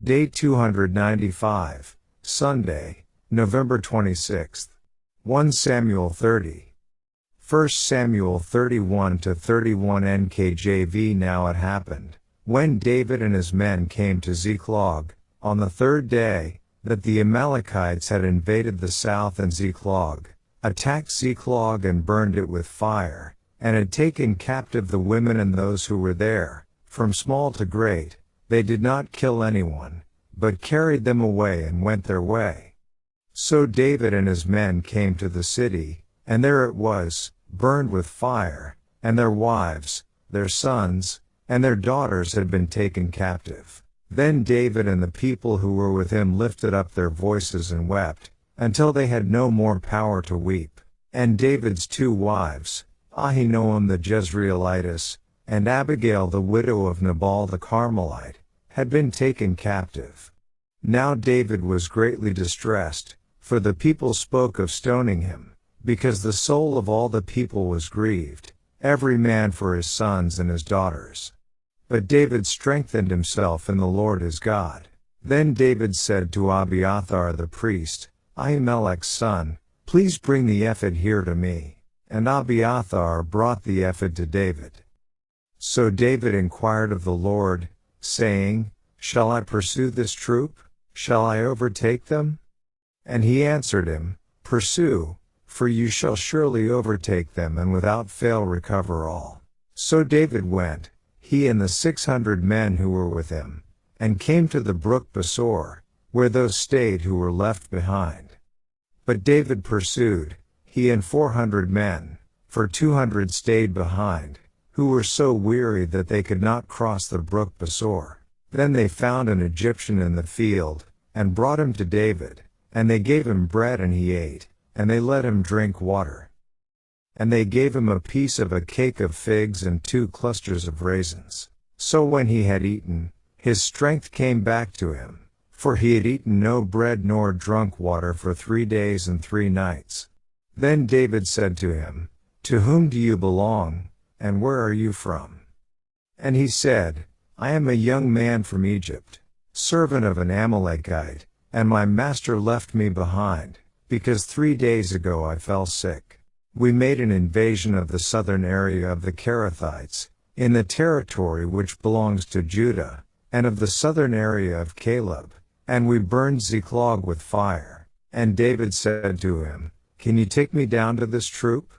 Day 295, Sunday, November 26th. 1 Samuel 30. 1 Samuel 31-31 NKJV. Now it happened, when David and his men came to Ziklag, on the third day, that the Amalekites had invaded the south, and Ziklag, attacked Ziklag and burned it with fire, and had taken captive the women and those who were there, from small to great. They did not kill anyone, but carried them away and went their way. So David and his men came to the city, and there it was, burned with fire, and their wives, their sons, and their daughters had been taken captive. Then David and the people who were with him lifted up their voices and wept, until they had no more power to weep. And David's two wives, Ahinoam the Jezreelitess, and Abigail the widow of Nabal the Carmelite, had been taken captive. Now David was greatly distressed, for the people spoke of stoning him, because the soul of all the people was grieved, every man for his sons and his daughters. But David strengthened himself in the Lord his God. Then David said to Abiathar the priest, Ahimelech's son, please bring the ephod here to me. And Abiathar brought the ephod to David. So David inquired of the Lord, saying, Shall I pursue this troop? Shall I overtake them? And he answered him, Pursue, for you shall surely overtake them and without fail recover all. So David went, he and the 600 men who were with him, and came to the brook Besor, where those stayed who were left behind. But David pursued, he and 400 men, for 200 stayed behind, who were so weary that they could not cross the brook Besor. Then they found an Egyptian in the field, and brought him to David, and they gave him bread and he ate, and they let him drink water. And they gave him a piece of a cake of figs and 2 clusters of raisins. So when he had eaten, his strength came back to him, for he had eaten no bread nor drunk water for 3 days and 3 nights. Then David said to him, To whom do you belong, and where are you from? And he said, I am a young man from Egypt, servant of an Amalekite, and my master left me behind, because 3 days ago I fell sick. We made an invasion of the southern area of the Kerethites, in the territory which belongs to Judah, and of the southern area of Caleb, and we burned Ziklag with fire. And David said to him, Can you take me down to this troop?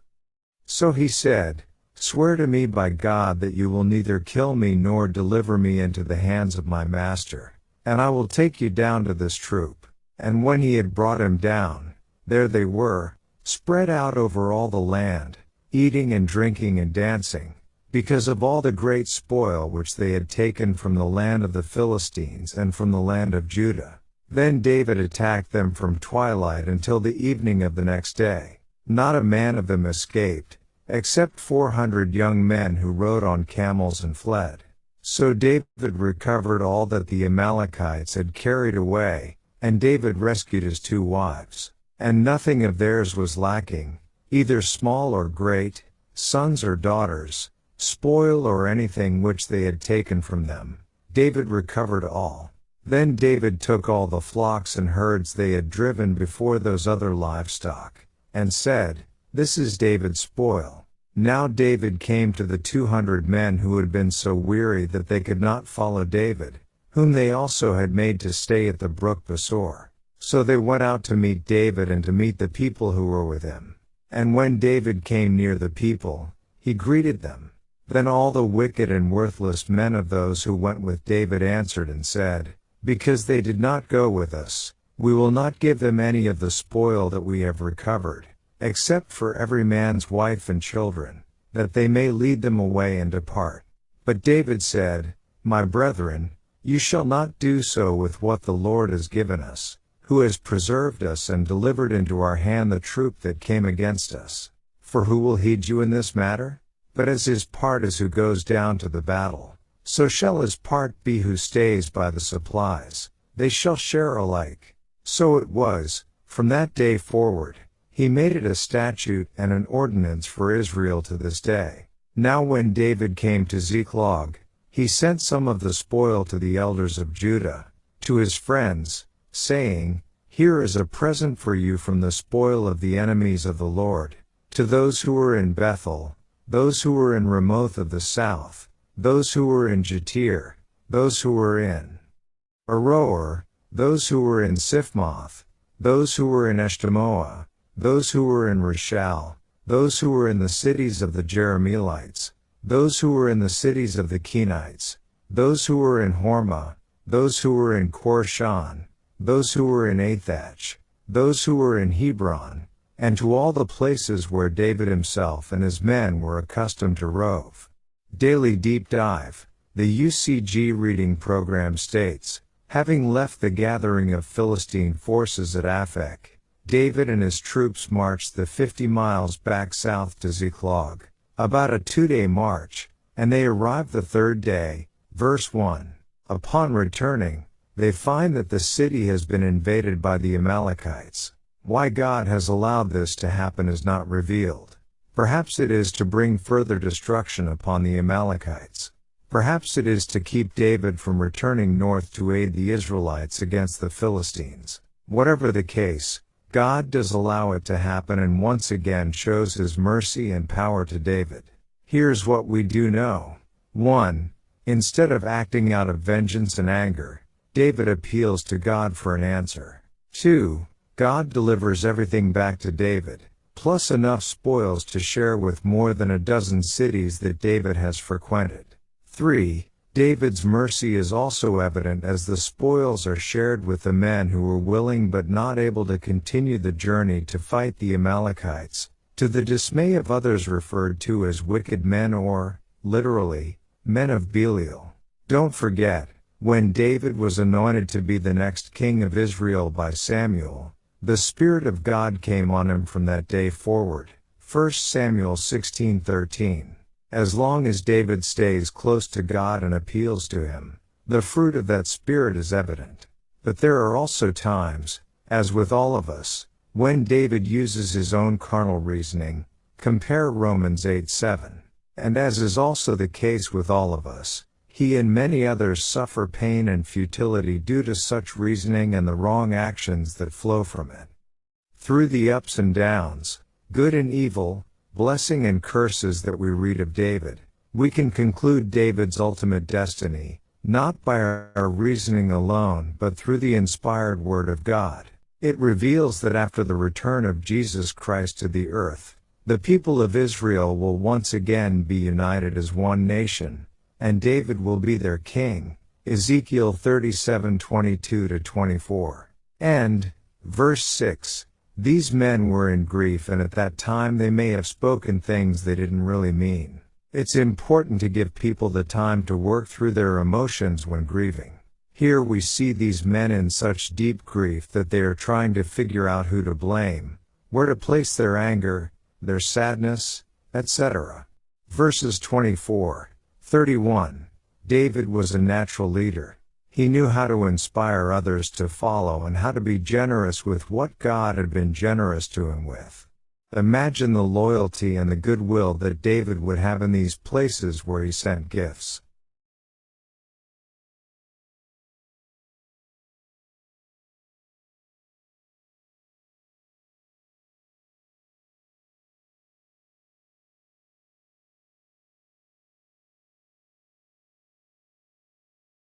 So he said, Swear to me by God that you will neither kill me nor deliver me into the hands of my master, and I will take you down to this troop. And when he had brought him down, there they were, spread out over all the land, eating and drinking and dancing, because of all the great spoil which they had taken from the land of the Philistines and from the land of Judah. Then David attacked them from twilight until the evening of the next day. Not a man of them escaped, except 400 young men who rode on camels and fled. So David recovered all that the Amalekites had carried away, and David rescued his 2 wives. And nothing of theirs was lacking, either small or great, sons or daughters, spoil or anything which they had taken from them. David recovered all. Then David took all the flocks and herds they had driven before those other livestock, and said, This is David's spoil. Now David came to the 200 men who had been so weary that they could not follow David, whom they also had made to stay at the brook Besor. So they went out to meet David and to meet the people who were with him. And when David came near the people, he greeted them. Then all the wicked and worthless men of those who went with David answered and said, Because they did not go with us, we will not give them any of the spoil that we have recovered, except for every man's wife and children, that they may lead them away and depart. But David said, My brethren, you shall not do so with what the Lord has given us, who has preserved us and delivered into our hand the troop that came against us. For who will heed you in this matter? But as his part is who goes down to the battle, so shall his part be who stays by the supplies. They shall share alike. So it was, from that day forward, he made it a statute and an ordinance for Israel to this day. Now when David came to Ziklag, he sent some of the spoil to the elders of Judah, to his friends, saying, "Here is a present for you from the spoil of the enemies of the Lord, to those who were in Bethel, those who were in Ramoth of the south, those who were in Jatir, those who were in Aroer, those who were in Siphmoth, those who were in Eshtemoa, those who were in Rishal, those who were in the cities of the Jerahmeelites, those who were in the cities of the Kenites, those who were in Hormah, those who were in Korshan, those who were in Athach, those who were in Hebron, and to all the places where David himself and his men were accustomed to rove." Daily Deep Dive. The UCG reading program states, having left the gathering of Philistine forces at Aphek, David and his troops marched the 50 miles back south to Ziklag, about a 2-day march, and they arrived the third day. Verse 1. Upon returning, they find that the city has been invaded by the Amalekites. Why God has allowed this to happen is not revealed. Perhaps it is to bring further destruction upon the Amalekites. Perhaps it is to keep David from returning north to aid the Israelites against the Philistines. Whatever the case, God does allow it to happen and once again shows his mercy and power to David. Here's what we do know. 1. Instead of acting out of vengeance and anger, David appeals to God for an answer. 2. God delivers everything back to David, plus enough spoils to share with more than a dozen cities that David has frequented. 3. David's mercy is also evident as the spoils are shared with the men who were willing but not able to continue the journey to fight the Amalekites, to the dismay of others referred to as wicked men or, literally, men of Belial. Don't forget, when David was anointed to be the next king of Israel by Samuel, the Spirit of God came on him from that day forward. 1 Samuel 16:13. As long as David stays close to God and appeals to him, the fruit of that Spirit is evident. But there are also times, as with all of us, when David uses his own carnal reasoning, compare Romans 8:7. And as is also the case with all of us, he and many others suffer pain and futility due to such reasoning and the wrong actions that flow from it. Through the ups and downs, good and evil, blessing and curses that we read of David, we can conclude David's ultimate destiny, not by our reasoning alone but through the inspired Word of God. It reveals that after the return of Jesus Christ to the earth, the people of Israel will once again be united as one nation, and David will be their king. Ezekiel 37:22-24. And, verse 6, these men were in grief and at that time they may have spoken things they didn't really mean. It's important to give people the time to work through their emotions when grieving. Here we see these men in such deep grief that they are trying to figure out who to blame, where to place their anger, their sadness, etc. Verses 24-31. David was a natural leader. He knew how to inspire others to follow and how to be generous with what God had been generous to him with. Imagine the loyalty and the goodwill that David would have in these places where he sent gifts.